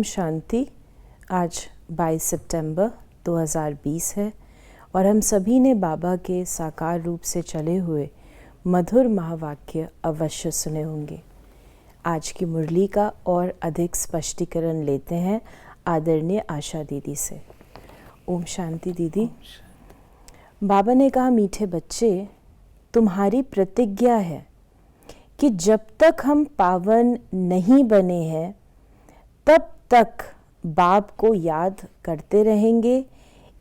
शांति। आज 22 सितंबर 2020 है और हम सभी ने बाबा के साकार रूप से चले हुए मधुर महावाक्य अवश्य सुने होंगे। आज की मुरली का और अधिक स्पष्टीकरण लेते हैं आदरणीय आशा दीदी से। ओम शांति दीदी। बाबा ने कहा, मीठे बच्चे, तुम्हारी प्रतिज्ञा है कि जब तक हम पावन नहीं बने हैं तब तक बाप को याद करते रहेंगे,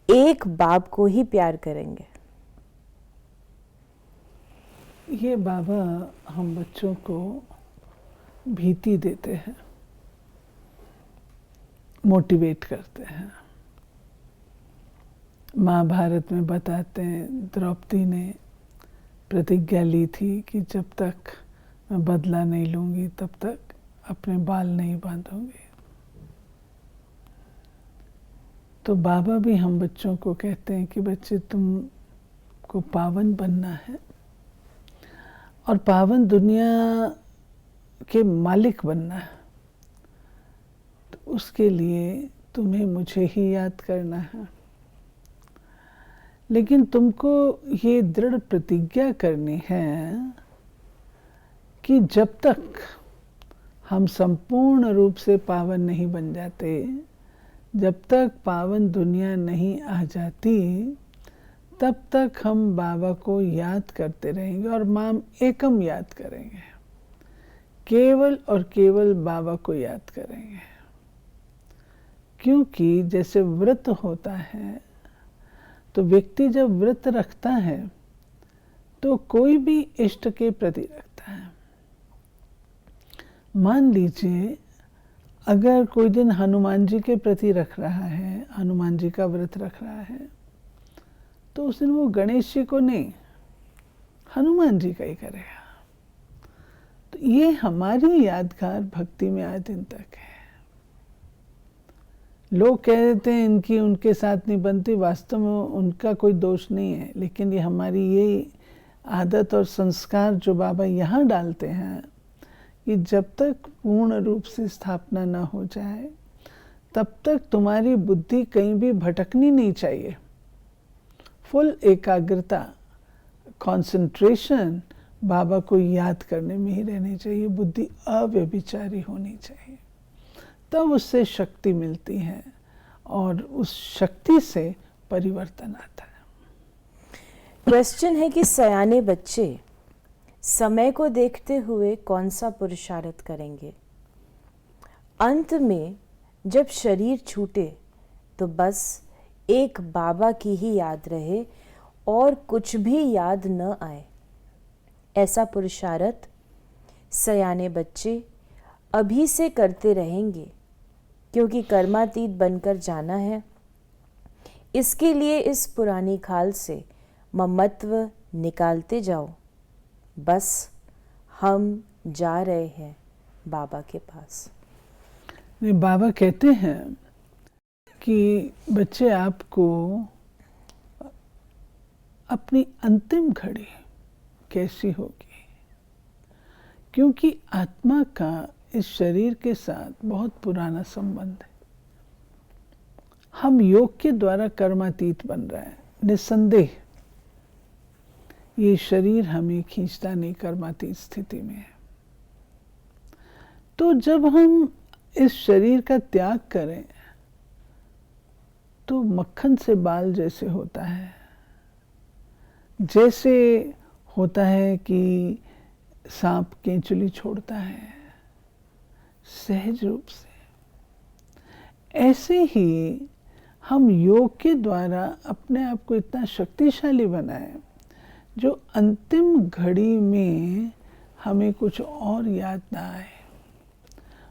एक बाप को ही प्यार करेंगे। ये बाबा हम बच्चों को भीति देते हैं, मोटिवेट करते हैं। महाभारत में बताते हैं, द्रौपदी ने प्रतिज्ञा ली थी कि जब तक मैं बदला नहीं लूंगी तब तक अपने बाल नहीं बांधूंगी। तो बाबा भी हम बच्चों को कहते हैं कि बच्चे, तुमको पावन बनना है और पावन दुनिया के मालिक बनना है। तो उसके लिए तुम्हें मुझे ही याद करना है, लेकिन तुमको ये दृढ़ प्रतिज्ञा करनी है कि जब तक हम संपूर्ण रूप से पावन नहीं बन जाते, जब तक पावन दुनिया नहीं आ जाती, तब तक हम बाबा को याद करते रहेंगे और माम एकम याद करेंगे, केवल और केवल बाबा को याद करेंगे। क्योंकि जैसे व्रत होता है, तो व्यक्ति जब व्रत रखता है तो कोई भी इष्ट के प्रति रखता है। मान लीजिए अगर कोई दिन हनुमान जी के प्रति रख रहा है, हनुमान जी का व्रत रख रहा है, तो उस दिन वो गणेश जी को नहीं, हनुमान जी का ही करेगा। तो ये हमारी यादगार भक्ति में आज दिन तक है। लोग कह देते हैं इनकी उनके साथ नहीं बनती, वास्तव में उनका कोई दोष नहीं है, लेकिन ये हमारी ये आदत और संस्कार जो बाबा यहाँ डालते हैं कि जब तक पूर्ण रूप से स्थापना न हो जाए तब तक तुम्हारी बुद्धि कहीं भी भटकनी नहीं चाहिए। फुल एकाग्रता, कंसंट्रेशन बाबा को याद करने में ही रहनी चाहिए। बुद्धि अव्यभिचारी होनी चाहिए, तब उससे शक्ति मिलती है और उस शक्ति से परिवर्तन आता है। क्वेश्चन है कि सयाने बच्चे समय को देखते हुए कौन सा पुरुषार्थ करेंगे? अंत में जब शरीर छूटे तो बस एक बाबा की ही याद रहे और कुछ भी याद न आए, ऐसा पुरुषार्थ सयाने बच्चे अभी से करते रहेंगे, क्योंकि कर्मातीत बनकर जाना है। इसके लिए इस पुरानी खाल से ममत्व निकालते जाओ। बस हम जा रहे हैं बाबा के पास। बाबा कहते हैं कि बच्चे, आपको अपनी अंतिम घड़ी कैसी होगी, क्योंकि आत्मा का इस शरीर के साथ बहुत पुराना संबंध है। हम योग के द्वारा कर्मातीत बन रहे हैं, निस्संदेह ये शरीर हमें खींचता नहीं, कर्मातीत स्थिति में है। तो जब हम इस शरीर का त्याग करें तो मक्खन से बाल जैसे होता है, जैसे होता है कि सांप केंचुली छोड़ता है सहज रूप से, ऐसे ही हम योग के द्वारा अपने आप को इतना शक्तिशाली बनाएं जो अंतिम घड़ी में हमें कुछ और याद ना आए,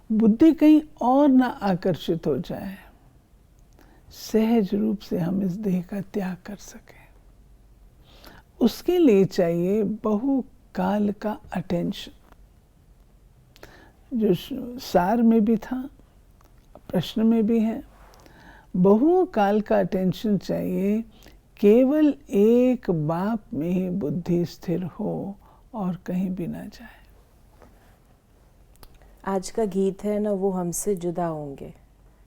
बुद्धि कहीं और ना आकर्षित हो जाए, सहज रूप से हम इस देह का त्याग कर सकें। उसके लिए चाहिए बहुकाल का अटेंशन, जो सार में भी था, प्रश्न में भी है। बहुकाल का अटेंशन चाहिए, केवल एक बाप में ही बुद्धि स्थिर हो और कहीं भी ना जाए। आज का गीत है ना, वो हमसे जुदा होंगे।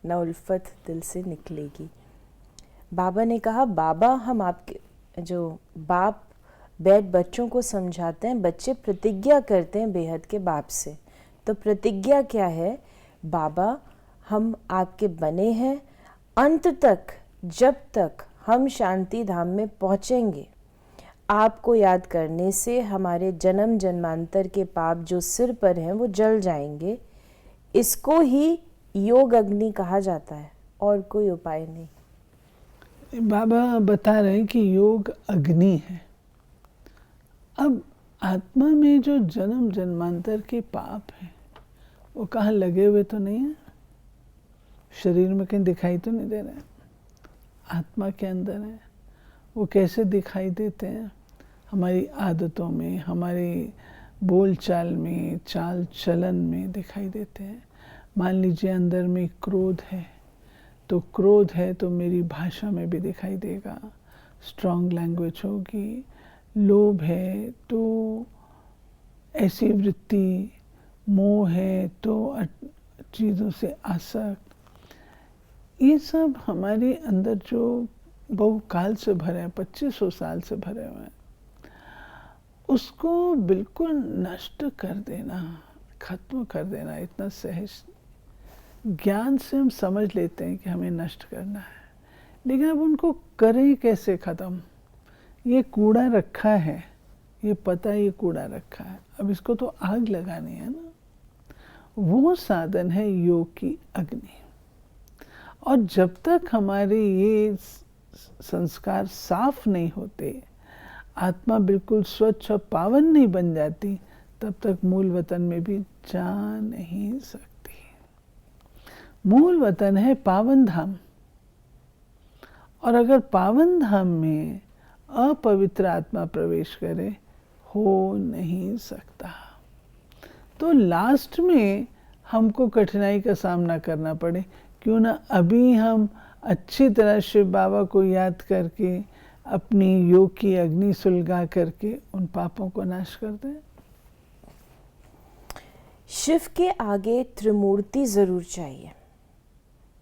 न उल्फत दिल से निकलेगी। बाबा ने कहा, बाबा हम आपके जो बाप बैठ बच्चों को समझाते हैं, बच्चे प्रतिज्ञा करते हैं बेहद के बाप से। तो प्रतिज्ञा क्या है? बाबा हम आपके बने हैं, अंत तक जब तक हम शांति धाम में पहुँचेंगे, आपको याद करने से हमारे जन्म जन्मांतर के पाप जो सिर पर हैं वो जल जाएंगे। इसको ही योग अग्नि कहा जाता है, और कोई उपाय नहीं। बाबा बता रहे हैं कि योग अग्नि है। अब आत्मा में जो जन्म जन्मांतर के पाप हैं वो कहाँ लगे हुए तो नहीं है, शरीर में कहीं दिखाई तो नहीं दे रहे हैं, आत्मा के अंदर है। वो कैसे दिखाई देते हैं? हमारी आदतों में, हमारे बोलचाल में, चाल चलन में दिखाई देते हैं। मान लीजिए अंदर में क्रोध है, तो क्रोध है तो मेरी भाषा में भी दिखाई देगा, स्ट्रॉन्ग लैंग्वेज होगी। लोभ है तो ऐसी वृत्ति, मोह है तो चीज़ों से आसक्त। ये सब हमारे अंदर जो बहुकाल से भरे हैं, 2500 साल से भरे हुए हैं, उसको बिल्कुल नष्ट कर देना, खत्म कर देना इतना सहज। ज्ञान से हम समझ लेते हैं कि हमें नष्ट करना है, लेकिन अब उनको करें कैसे ख़त्म? ये कूड़ा रखा है, ये पता है ये कूड़ा रखा है, अब इसको तो आग लगानी है ना। वो साधन है योग की अग्नि। और जब तक हमारे ये संस्कार साफ नहीं होते, आत्मा बिल्कुल स्वच्छ और पावन नहीं बन जाती, तब तक मूल वतन में भी जा नहीं सकती। मूल वतन है पावन धाम, और अगर पावन धाम में अपवित्र आत्मा प्रवेश करे, हो नहीं सकता। तो लास्ट में हमको कठिनाई का सामना करना पड़े, क्यों ना अभी हम अच्छी तरह शिव बाबा को याद करके अपनी योग की अग्नि सुलगा करके उन पापों को नाश कर दें। शिव के आगे त्रिमूर्ति जरूर चाहिए।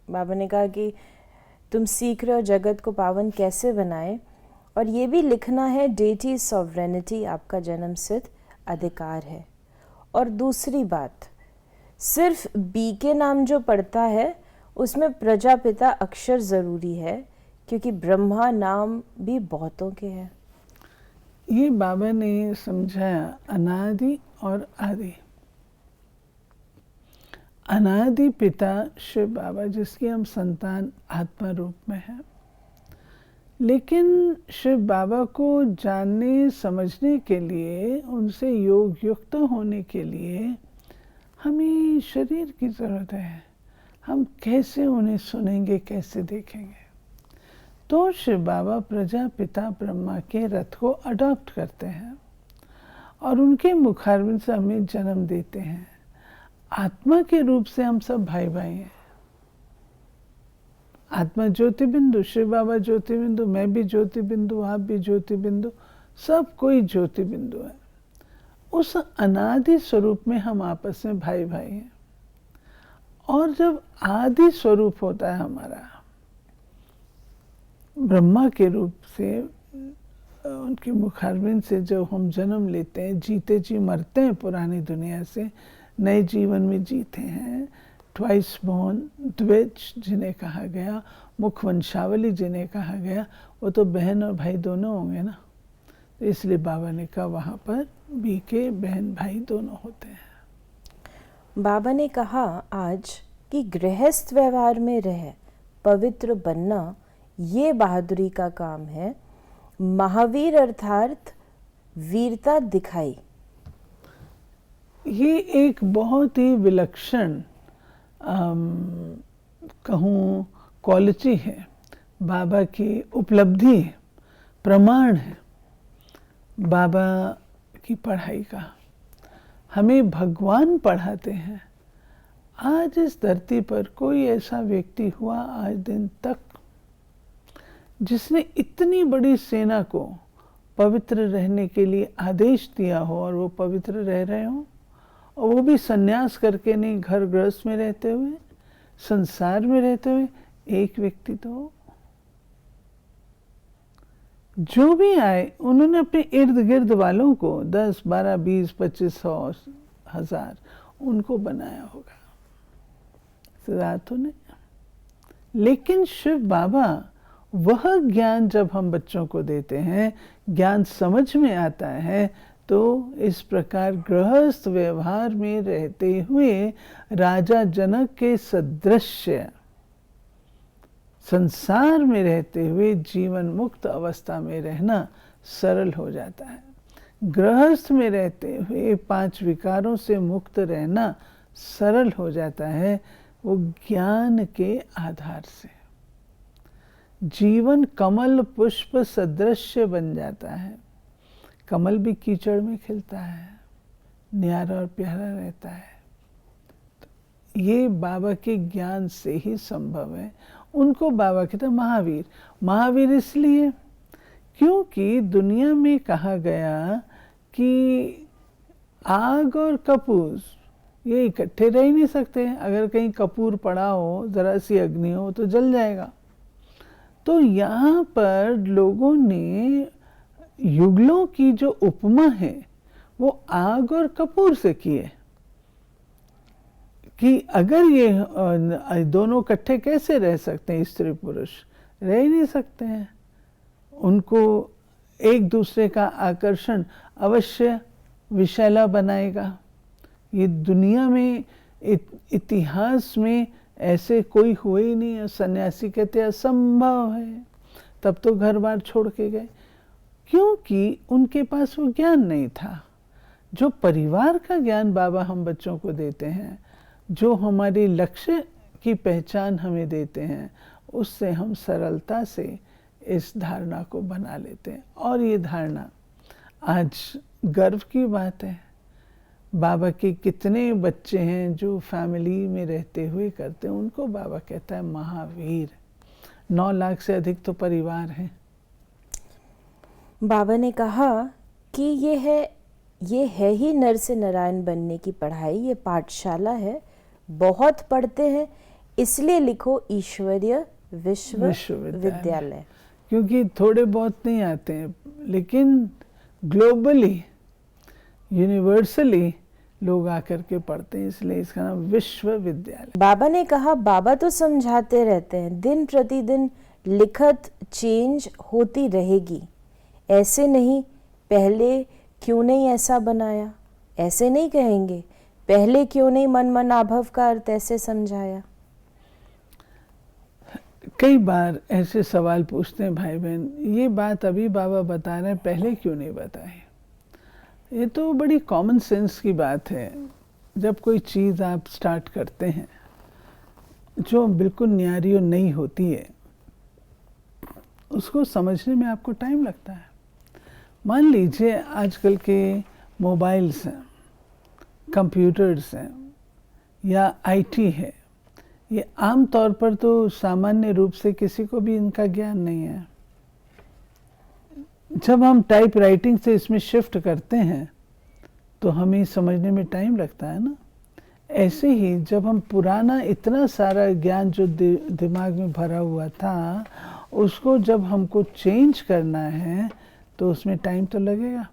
बाबा ने कहा कि तुम सीख रहे हो जगत को पावन कैसे बनाए, और ये भी लिखना है डेटी सॉवरेनिटी आपका जन्म सिद्ध अधिकार है। और दूसरी बात, सिर्फ बी के नाम जो पढ़ता है उसमें प्रजापिता अक्षर ज़रूरी है, क्योंकि ब्रह्मा नाम भी बहुतों के हैं। ये बाबा ने समझाया अनादि और आदि। अनादि पिता शिव बाबा, जिसकी हम संतान आत्मा रूप में हैं, लेकिन शिव बाबा को जानने समझने के लिए, उनसे योग युक्त होने के लिए हमें शरीर की ज़रूरत है। हम कैसे उन्हें सुनेंगे, कैसे देखेंगे? तो शिव बाबा प्रजापिता ब्रह्मा के रथ को अडॉप्ट करते हैं और उनके मुखारविंद से हमें जन्म देते हैं। आत्मा के रूप से हम सब भाई भाई हैं। आत्मा ज्योति बिंदु, शिव बाबा ज्योति बिंदु, मैं भी ज्योति बिंदु, आप भी ज्योति बिंदु, सब कोई ज्योति बिंदु है। उस अनादि स्वरूप में हम आपस में भाई भाई हैं। और जब आदि स्वरूप होता है हमारा, ब्रह्मा के रूप से, उनके मुखारविंद से जब हम जन्म लेते हैं, जीते जी मरते हैं पुरानी दुनिया से, नए जीवन में जीते हैं। ट्वाइस बॉर्न, द्विज जिन्हें कहा गया, मुखवंशावली जिन्हें कहा गया, वो तो बहन और भाई दोनों होंगे ना। तो इसलिए बाबा ने कहा वहाँ पर बी के बहन भाई दोनों होते हैं। बाबा ने कहा आज कि गृहस्थ व्यवहार में रह पवित्र बनना ये बहादुरी का काम है। महावीर अर्थात वीरता दिखाई। ये एक बहुत ही विलक्षण कहूँ क्वालिटी है, बाबा की उपलब्धि है, प्रमाण है बाबा की पढ़ाई का। हमें भगवान पढ़ाते हैं। आज इस धरती पर कोई ऐसा व्यक्ति हुआ आज दिन तक जिसने इतनी बड़ी सेना को पवित्र रहने के लिए आदेश दिया हो और वो पवित्र रह रहे हो, और वो भी सन्यास करके नहीं, घर गृहस्थ में रहते हुए, संसार में रहते हुए एक व्यक्ति तो जो भी आए उन्होंने अपने इर्द गिर्द वालों को 10, 12, 20, 25, 100, 1000 उनको बनाया होगा, सिद्धार्थों ने। लेकिन शिव बाबा वह ज्ञान जब हम बच्चों को देते हैं, ज्ञान समझ में आता है, तो इस प्रकार गृहस्थ व्यवहार में रहते हुए राजा जनक के सदृश संसार में रहते हुए जीवन मुक्त अवस्था में रहना सरल हो जाता है। गृहस्थ में रहते हुए 5 विकारों से मुक्त रहना सरल हो जाता है, वो ज्ञान के आधार से। जीवन कमल पुष्प सदृश बन जाता है। कमल भी कीचड़ में खिलता है, न्यारा और प्यारा रहता है। तो ये बाबा के ज्ञान से ही संभव है। उनको बाबा कहते हैं महावीर। महावीर इसलिए क्योंकि दुनिया में कहा गया कि आग और कपूर ये इकट्ठे रह ही नहीं सकते। अगर कहीं कपूर पड़ा हो, जरा सी अग्नि हो तो जल जाएगा। तो यहाँ पर लोगों ने युगलों की जो उपमा है वो आग और कपूर से की है कि अगर ये दोनों इकट्ठे कैसे रह सकते हैं, स्त्री पुरुष रह ही नहीं सकते हैं। उनको एक दूसरे का आकर्षण अवश्य विषैला बनाएगा। ये दुनिया में इतिहास में ऐसे कोई हुए ही नहीं है। सन्यासी कहते असंभव है, तब तो घर बार छोड़ के गए, क्योंकि उनके पास वो ज्ञान नहीं था। जो परिवार का ज्ञान बाबा हम बच्चों को देते हैं, जो हमारे लक्ष्य की पहचान हमें देते हैं, उससे हम सरलता से इस धारणा को बना लेते हैं। और ये धारणा आज गर्व की बात है। बाबा के कितने बच्चे हैं जो फैमिली में रहते हुए करते हैं, उनको बाबा कहता है महावीर। 9 लाख से अधिक तो परिवार हैं। बाबा ने कहा कि ये है ही नर से नारायण बनने की पढ़ाई, ये पाठशाला है। बहुत पढ़ते हैं इसलिए लिखो ईश्वरीय विश्वविद्यालय। क्योंकि थोड़े बहुत नहीं आते हैं, लेकिन ग्लोबली यूनिवर्सली लोग आकर के पढ़ते हैं, इसलिए इसका नाम विश्वविद्यालय। बाबा ने कहा बाबा तो समझाते रहते हैं, दिन प्रतिदिन लिखत चेंज होती रहेगी। ऐसे नहीं पहले क्यों नहीं ऐसा बनाया, ऐसे नहीं कहेंगे पहले क्यों नहीं मन मन आभव का अर्थ ऐसे समझाया। कई बार ऐसे सवाल पूछते हैं भाई बहन, ये बात अभी बाबा बता रहे हैं, पहले क्यों नहीं बताए। ये तो बड़ी कॉमन सेंस की बात है। जब कोई चीज़ आप स्टार्ट करते हैं जो बिल्कुल न्यारी और नई होती है, उसको समझने में आपको टाइम लगता है। मान लीजिए आजकल के मोबाइल्स हैं, कंप्यूटर्स हैं या आईटी है, ये आम तौर पर तो सामान्य रूप से किसी को भी इनका ज्ञान नहीं है। जब हम टाइप राइटिंग से इसमें शिफ्ट करते हैं तो हमें समझने में टाइम लगता है ना। ऐसे ही जब हम पुराना इतना सारा ज्ञान जो दिमाग में भरा हुआ था, उसको जब हमको चेंज करना है तो उसमें टाइम तो लगेगा।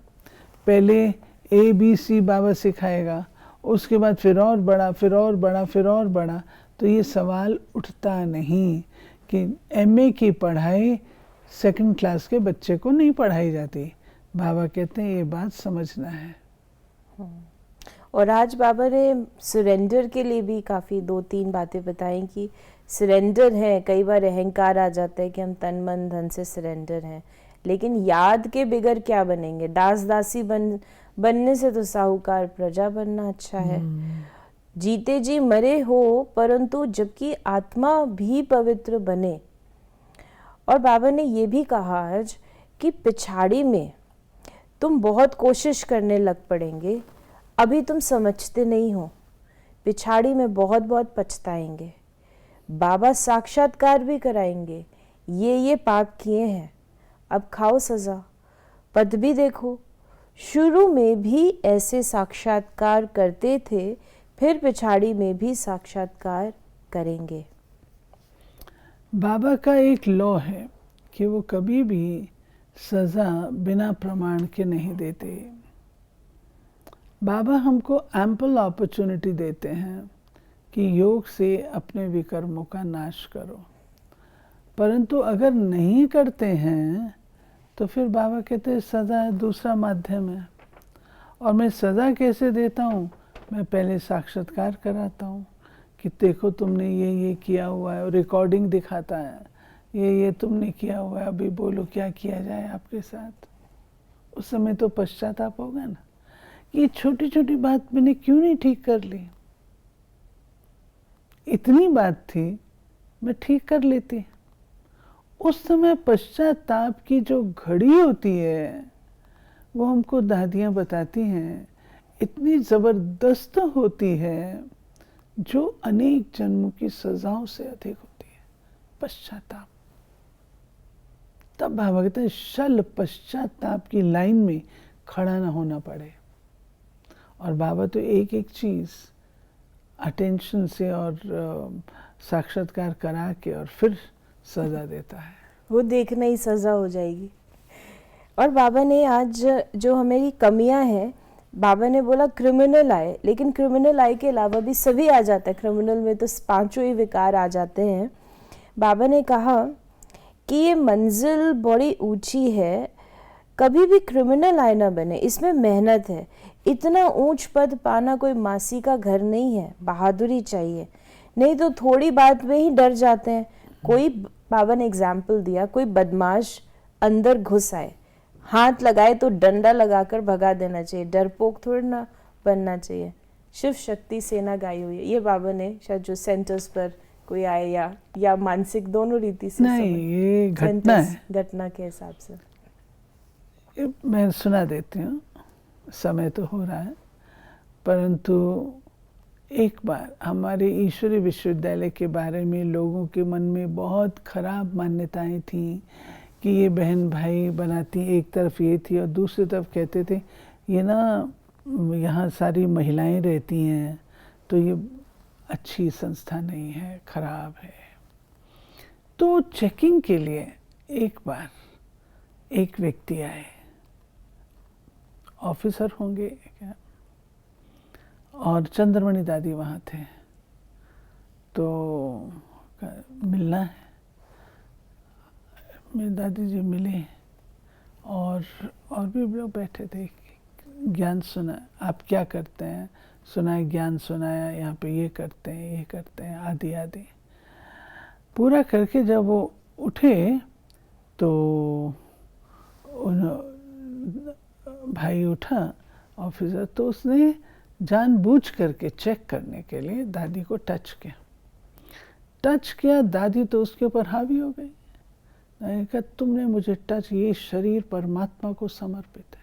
पहले ABC बाबा सिखाएगा, उसके बाद फिर और बड़ा, फिर और बड़ा, फिर और बड़ा। तो ये सवाल उठता नहीं कि MA की पढ़ाई 2nd क्लास के बच्चे को नहीं पढ़ाई जाती। बाबा कहते हैं ये बात समझना है। और आज बाबा ने सरेंडर के लिए भी काफ़ी 2-3 बातें बताई कि सरेंडर है। कई बार अहंकार आ जाता है कि हम तन मन धन से सरेंडर हैं, लेकिन याद के बिगर क्या बनेंगे। दास दासी बनने से तो साहूकार प्रजा बनना अच्छा है। जीते जी मरे हो, परंतु जबकि आत्मा भी पवित्र बने। और बाबा ने ये भी कहा आज कि पिछाड़ी में तुम बहुत कोशिश करने लग पड़ेंगे, अभी तुम समझते नहीं हो, पिछाड़ी में बहुत बहुत पछताएंगे। बाबा साक्षात्कार भी कराएंगे, ये पाप किए हैं, अब खाओ सज़ा। पद भी देखो, शुरू में भी ऐसे साक्षात्कार करते थे, फिर पिछाड़ी में भी साक्षात्कार करेंगे? बाबा का एक लॉ है कि वो कभी भी सज़ा बिना प्रमाण के नहीं देते। बाबा हमको एम्पल अपॉर्चुनिटी देते हैं कि योग से अपने विकर्मों का नाश करो, परंतु अगर नहीं करते हैं तो फिर बाबा कहते हैं सज़ा दूसरा माध्यम है। और मैं सज़ा कैसे देता हूँ? मैं पहले साक्षात्कार कराता हूँ कि देखो तुमने ये किया हुआ है, और रिकॉर्डिंग दिखाता है, ये तुमने किया हुआ है, अभी बोलो क्या किया जाए आपके साथ। उस समय तो पश्चाताप होगा ना, ये छोटी छोटी बात मैंने क्यों नहीं ठीक कर ली, इतनी बात थी मैं ठीक कर लेती। उस समय पश्चाताप की जो घड़ी होती है वो हमको दादियाँ बताती हैं इतनी ज़बरदस्त होती है, जो अनेक जन्मों की सजाओं से अधिक होती है। पश्चाताप, तब बाबा कहते हैं शल पश्चाताप की लाइन में खड़ा ना होना पड़े। और बाबा तो एक एक चीज़ अटेंशन से और साक्षात्कार करा के और फिर सज़ा देता है। वो देखना ही सज़ा हो जाएगी। और बाबा ने आज जो हमारी कमियां हैं, बाबा ने बोला क्रिमिनल आए, लेकिन क्रिमिनल आए के अलावा भी सभी आ जाता है। क्रिमिनल में तो पांचों ही विकार आ जाते हैं। बाबा ने कहा कि ये मंजिल बड़ी ऊंची है, कभी भी क्रिमिनल आए ना बने, इसमें मेहनत है। इतना ऊंच पद पाना कोई मासी का घर नहीं है, बहादुरी चाहिए, नहीं तो थोड़ी बात में ही डर जाते हैं। कोई, बाबा ने एग्जाम्पल दिया, कोई बदमाश अंदर घुस आए, हाथ लगाए तो डंडा लगाकर भगा देना चाहिए, डरपोक थोड़ा ना बनना चाहिए। शिव शक्ति सेना गाई हुई है ये बाबा ने, शायद जो सेंटर्स पर कोई आए या मानसिक दोनों रीति से नहीं, ये घटना है, घटना के हिसाब से मैं सुना देती हूँ। समय तो हो रहा है, परंतु एक बार हमारे ईश्वरीय विश्वविद्यालय के बारे में लोगों के मन में बहुत खराब मान्यताएं थीं कि ये बहन भाई बनाती, एक तरफ ये थी और दूसरी तरफ कहते थे ये ना यहाँ सारी महिलाएं रहती हैं तो ये अच्छी संस्था नहीं है, खराब है। तो चेकिंग के लिए एक बार एक व्यक्ति आए, ऑफिसर होंगे क्या, और चंद्रमणि दादी वहाँ थे, तो मिलना है। मेरी दादी जी मिले और भी लोग बैठे थे, ज्ञान सुना, आप क्या करते हैं, सुनाया, ज्ञान सुनाया, यहाँ पे ये करते हैं आदि आदि पूरा करके जब वो उठे तो भाई उठा ऑफिसर, तो उसने जानबूझ करके चेक करने के लिए दादी को टच किया। दादी तो उसके ऊपर हावी हो गई। मैंने कहा तुमने मुझे टच, ये शरीर परमात्मा को समर्पित है,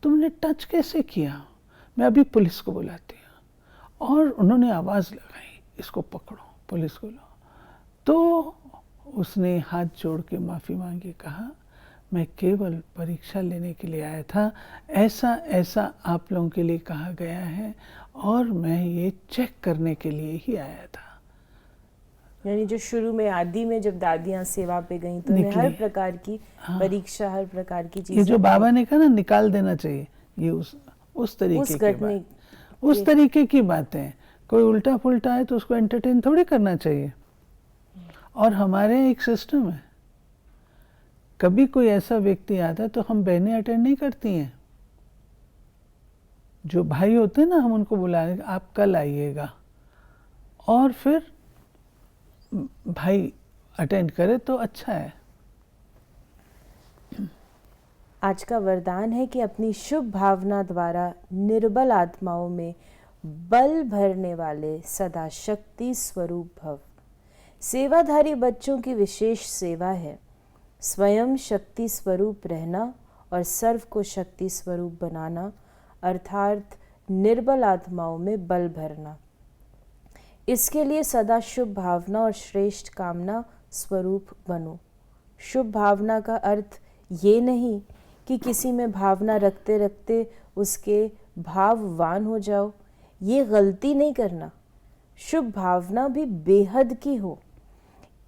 तुमने टच कैसे किया? मैं अभी पुलिस को बुलाती हूँ। और उन्होंने आवाज़ लगाई, इसको पकड़ो, पुलिस को लो। तो उसने हाथ जोड़ के माफ़ी मांगी, कहा मैं केवल परीक्षा लेने के लिए आया था, ऐसा आप लोगों के लिए कहा गया है और मैं ये चेक करने के लिए ही आया था। यानी जो शुरू में आदि में जब दादियाँ सेवा पे गईं तो उन्हें हर प्रकार की परीक्षा, हर प्रकार की चीजें, ये जो बाबा ने कहा ना निकाल देना चाहिए, ये उस तरीके की बातें। कोई उल्टा पुल्टा है तो उसको एंटरटेन थोड़ी करना चाहिए। और हमारे एक सिस्टम है, कभी कोई ऐसा व्यक्ति आता है तो हम बहनें अटेंड नहीं करती हैं। जो भाई होते हैं ना, हम उनको बुलाएंगे, आप कल आइएगा, और फिर भाई अटेंड करे तो अच्छा है। आज का वरदान है कि अपनी शुभ भावना द्वारा निर्बल आत्माओं में बल भरने वाले सदा शक्ति स्वरूप भव। सेवाधारी बच्चों की विशेष सेवा है स्वयं शक्ति स्वरूप रहना और सर्व को शक्ति स्वरूप बनाना, अर्थात निर्बल आत्माओं में बल भरना। इसके लिए सदा शुभ भावना और श्रेष्ठ कामना स्वरूप बनो। शुभ भावना का अर्थ ये नहीं कि किसी में भावना रखते रखते उसके भाववान हो जाओ, ये गलती नहीं करना। शुभ भावना भी बेहद की हो।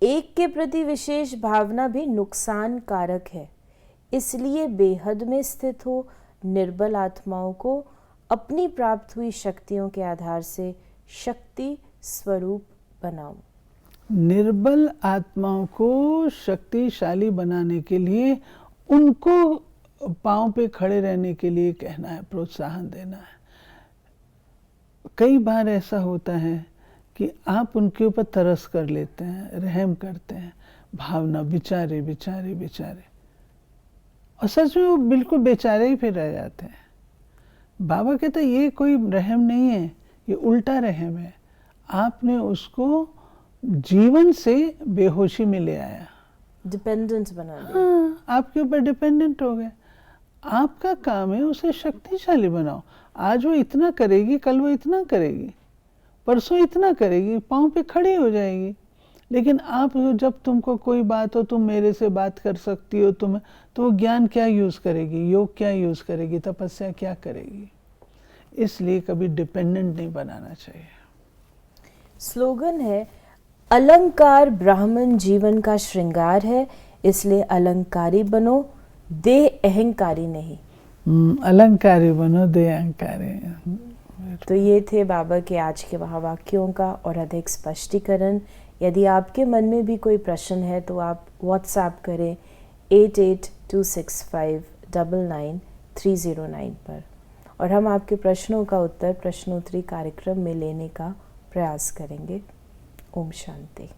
एक के प्रति विशेष भावना भी नुकसान कारक है, इसलिए बेहद में स्थित हो निर्बल आत्माओं को अपनी प्राप्त हुई शक्तियों के आधार से शक्ति स्वरूप बनाओ। निर्बल आत्माओं को शक्तिशाली बनाने के लिए उनको पांव पे खड़े रहने के लिए कहना है, प्रोत्साहन देना है। कई बार ऐसा होता है कि आप उनके ऊपर तरस कर लेते हैं, रहम करते हैं, भावना बेचारे बेचारे बेचारे, और सच में वो बिल्कुल बेचारे ही फिर रह जाते हैं। बाबा कहते हैं ये कोई रहम नहीं है, ये उल्टा रहम है। आपने उसको जीवन से बेहोशी में ले आया, डिपेंडेंट बना दिया। हाँ, आपके ऊपर डिपेंडेंट हो गए। आपका काम है उसे शक्तिशाली बनाओ। आज वो इतना करेगी, कल वो इतना करेगी, परसों इतना करेगी, पाँव पे खड़ी हो जाएगी। लेकिन आप जब तुमको कोई बात हो, तुम मेरे से बात कर सकती हो, तुम तो वो ज्ञान क्या यूज़ करेगी, योग क्या यूज़ करेगी, तपस्या क्या करेगी। इसलिए कभी डिपेंडेंट नहीं बनाना चाहिए। स्लोगन है, अलंकार ब्राह्मण जीवन का श्रृंगार है, इसलिए अलंकारी बनो, दे अहंकारी नहीं। अलंकारी बनो, दे अहंकारी। तो ये थे बाबा के आज के महावाक्यों का और अधिक स्पष्टीकरण। यदि आपके मन में भी कोई प्रश्न है तो आप व्हाट्सएप करें 8826599309 पर, और हम आपके प्रश्नों का उत्तर प्रश्नोत्तरी कार्यक्रम में लेने का प्रयास करेंगे। ओम शांति।